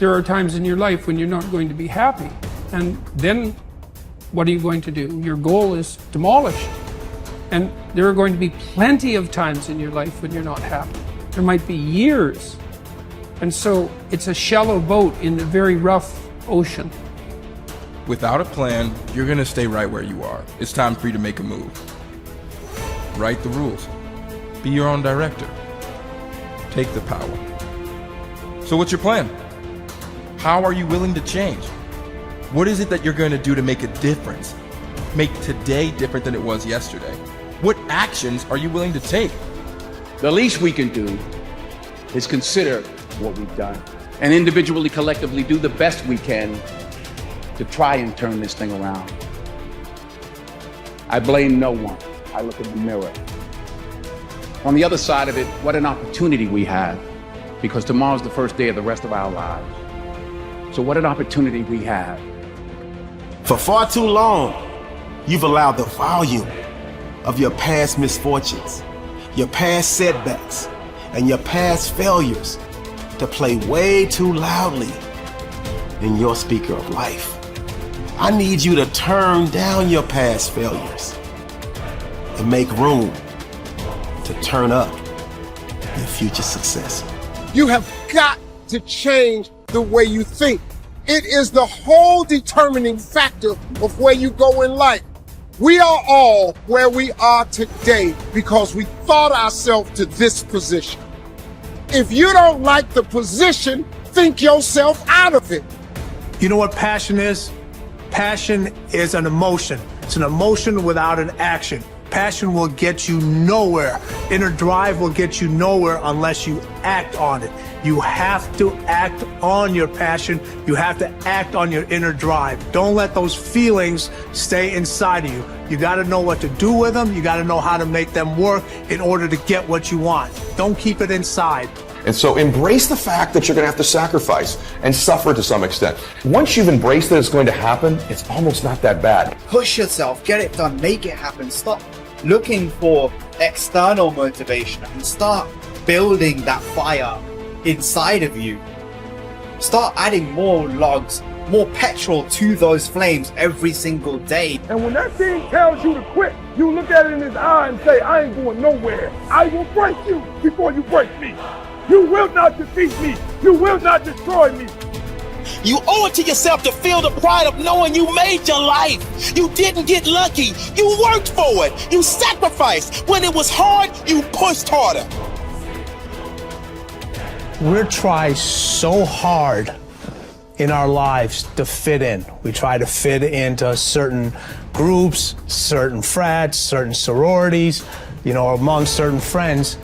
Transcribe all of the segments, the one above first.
there are times in your life when you're not going to be happy. And then what are you going to do? Your goal is demolished. And there are going to be plenty of times in your life when you're not happy. There might be years. And so it's a shallow boat in a very rough ocean. Without a plan, you're gonna stay right where you are. It's time for you to make a move. Write the rules. Be your own director. Take the power. So what's your plan? How are you willing to change? What is it that you're gonna do to make a difference? Make today different than it was yesterday? What actions are you willing to take? The least we can do is consider what we've done and individually, collectively do the best we can to try and turn this thing around. I blame no one. I look in the mirror. On the other side of it, what an opportunity we have, because tomorrow's the first day of the rest of our lives. So what an opportunity we have. For far too long, you've allowed the volume of your past misfortunes, your past setbacks, and your past failures to play way too loudly in your speaker of life. I need you to turn down your past failures and make room to turn up your future success. You have got to change the way you think. It is the whole determining factor of where you go in life. We are all where we are today because we thought ourselves to this position. If you don't like the position, think yourself out of it. You know what passion is? Passion is an emotion. It's an emotion without an action. Passion will get you nowhere. Inner drive will get you nowhere unless you act on it. You have to act on your passion. You have to act on your inner drive. Don't let those feelings stay inside of you. You got to know what to do with them. You got to know how to make them work in order to get what you want. Don't keep it inside. And so embrace the fact that you're going to have to sacrifice and suffer to some extent. Once you've embraced that it's going to happen, it's almost not that bad. Push yourself, get it done, make it happen. Stop looking for external motivation and start building that fire inside of you. Start adding more logs, more petrol to those flames every single day. And when that thing tells you to quit, you look at it in his eye and say, I ain't going nowhere. I will break you before you break me. You will not defeat me. You will not destroy me. You owe it to yourself to feel the pride of knowing you made your life. You didn't get lucky. You worked for it. You sacrificed. When it was hard, you pushed harder. We try so hard in our lives to fit in. We try to fit into certain groups, certain frats, certain sororities, among certain friends.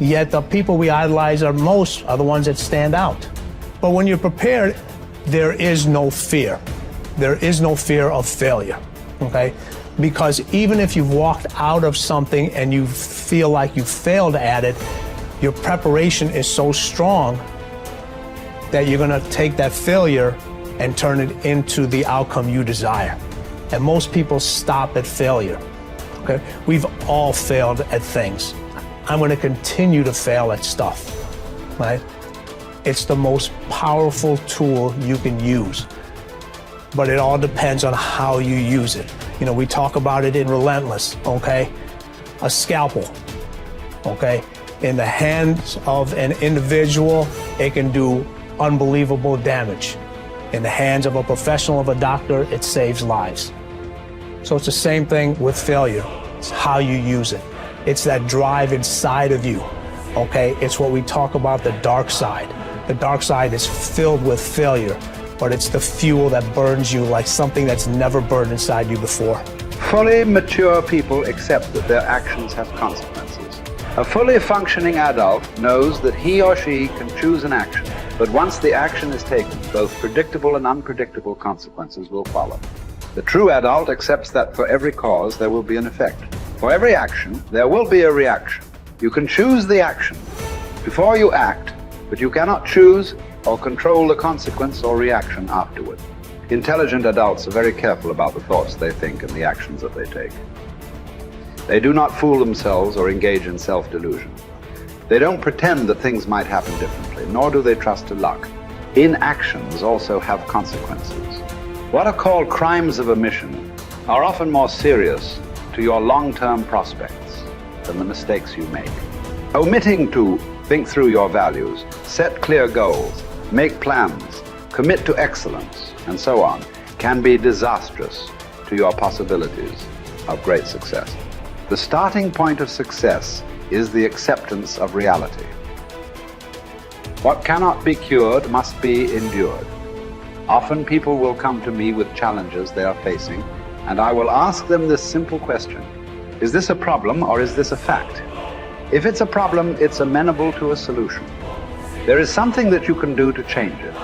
Yet the people we idolize are the ones that stand out. But when you're prepared, there is no fear. There is no fear of failure, okay? Because even if you've walked out of something and you feel like you failed at it, your preparation is so strong that you're gonna take that failure and turn it into the outcome you desire. And most people stop at failure, okay? We've all failed at things. I'm gonna continue to fail at stuff, right? It's the most powerful tool you can use, but it all depends on how you use it. We talk about it in Relentless, okay? A scalpel, okay? In the hands of an individual, it can do unbelievable damage. In the hands of a professional, of a doctor, it saves lives. So it's the same thing with failure. It's how you use it. It's that drive inside of you, okay? It's what we talk about, the dark side. The dark side is filled with failure, but it's the fuel that burns you like something that's never burned inside you before. Fully mature people accept that their actions have consequences. A fully functioning adult knows that he or she can choose an action, but once the action is taken, both predictable and unpredictable consequences will follow. The true adult accepts that for every cause there will be an effect. For every action, there will be a reaction. You can choose the action before you act, but you cannot choose or control the consequence or reaction afterward. Intelligent adults are very careful about the thoughts they think and the actions that they take. They do not fool themselves or engage in self-delusion. They don't pretend that things might happen differently, nor do they trust to luck. inactions also have consequences. What are called crimes of omission are often more serious to your long-term prospects than the mistakes you make. Omitting to think through your values, set clear goals, make plans, commit to excellence, and so on, can be disastrous to your possibilities of great success. The starting point of success is the acceptance of reality. What cannot be cured must be endured. Often people will come to me with challenges they are facing, and I will ask them this simple question: is this a problem or is this a fact? If it's a problem, it's amenable to a solution. There is something that you can do to change it.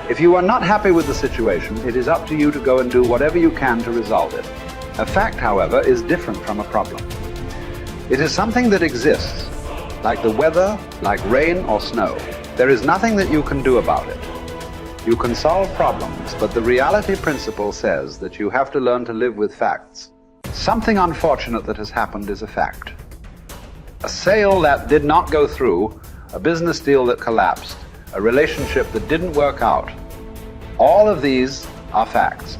If you are not happy with the situation, it is up to you to go and do whatever you can to resolve it. A fact, however, is different from a problem. It is something that exists, like the weather, like rain or snow. There is nothing that you can do about it. You can solve problems, but the reality principle says that you have to learn to live with facts. Something unfortunate that has happened is a fact. A sale that did not go through, a business deal that collapsed, a relationship that didn't work out. All of these are facts.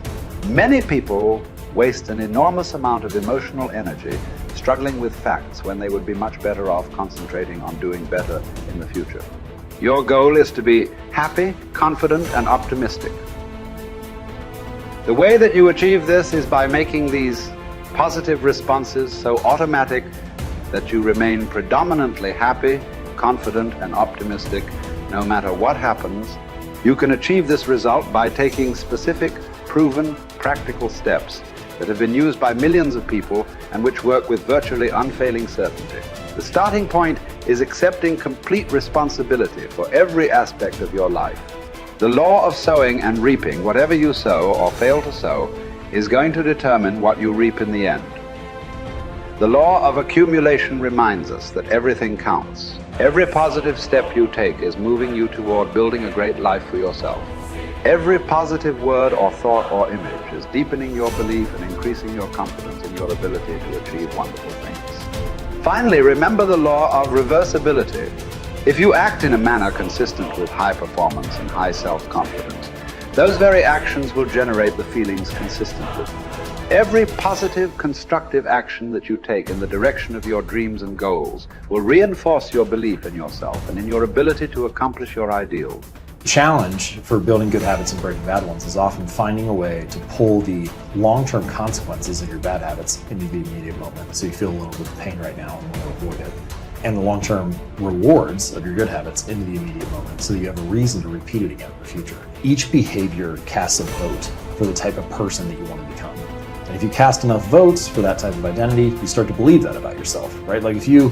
Many people waste an enormous amount of emotional energy struggling with facts when they would be much better off concentrating on doing better in the future. Your goal is to be happy, confident, and optimistic. The way that you achieve this is by making these positive responses so automatic that you remain predominantly happy, confident, and optimistic no matter what happens. You can achieve this result by taking specific, proven, practical steps that have been used by millions of people and which work with virtually unfailing certainty. The starting point is accepting complete responsibility for every aspect of your life. The law of sowing and reaping, whatever you sow or fail to sow, is going to determine what you reap in the end. The law of accumulation reminds us that everything counts. Every positive step you take is moving you toward building a great life for yourself. Every positive word or thought or image is deepening your belief and increasing your confidence in your ability to achieve wonderful things. Finally, remember the law of reversibility. If you act in a manner consistent with high performance and high self-confidence, those very actions will generate the feelings consistent with them. Every positive, constructive action that you take in the direction of your dreams and goals will reinforce your belief in yourself and in your ability to accomplish your ideals. The challenge for building good habits and breaking bad ones is often finding a way to pull the long-term consequences of your bad habits into the immediate moment. So you feel a little bit of pain right now and want to avoid it. And the long-term rewards of your good habits into the immediate moment so you have a reason to repeat it again in the future. Each behavior casts a vote for the type of person that you want to become. And if you cast enough votes for that type of identity, you start to believe that about yourself, right? Like if you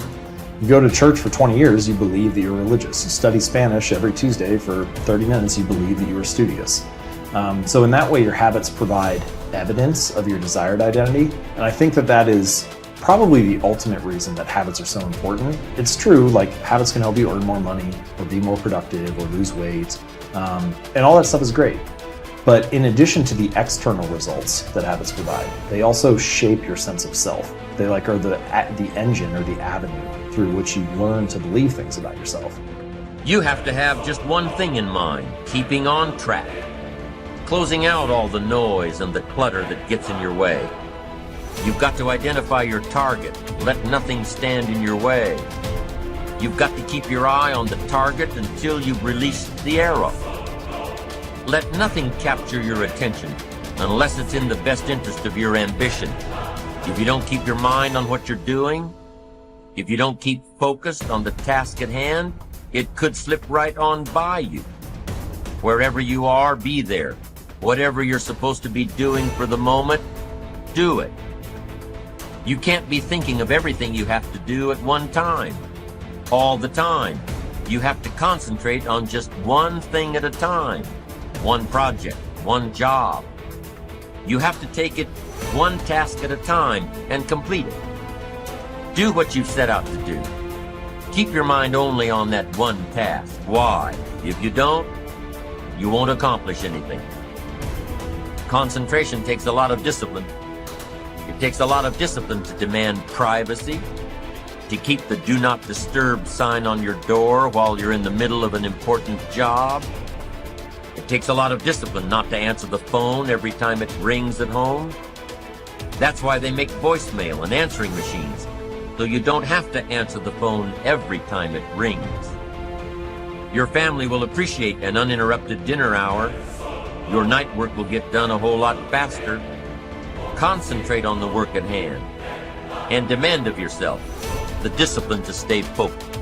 go to church for 20 years, you believe that you're religious. You study Spanish every Tuesday for 30 minutes, you believe that you are studious. So in that way, your habits provide evidence of your desired identity. And I think that that is probably the ultimate reason that habits are so important. It's true, like habits can help you earn more money or be more productive or lose weight. And all that stuff is great. But in addition to the external results that habits provide, they also shape your sense of self. They are the engine or the avenue through which you learn to believe things about yourself. You have to have just one thing in mind: keeping on track, closing out all the noise and the clutter that gets in your way. You've got to identify your target. Let nothing stand in your way. You've got to keep your eye on the target until you've released the arrow. Let nothing capture your attention unless it's in the best interest of your ambition. If you don't keep your mind on what you're doing, if you don't keep focused on the task at hand, it could slip right on by you. Wherever you are, be there. Whatever you're supposed to be doing for the moment, do it. You can't be thinking of everything you have to do at one time, all the time. You have to concentrate on just one thing at a time. One project, one job. You have to take it one task at a time and complete it. Do what you've set out to do. Keep your mind only on that one task. Why? If you don't, you won't accomplish anything. Concentration takes a lot of discipline. It takes a lot of discipline to demand privacy, to keep the do not disturb sign on your door while you're in the middle of an important job. It takes a lot of discipline not to answer the phone every time it rings at home. That's why they make voicemail and answering machines, so you don't have to answer the phone every time it rings. Your family will appreciate an uninterrupted dinner hour. Your night work will get done a whole lot faster. Concentrate on the work at hand and demand of yourself the discipline to stay focused.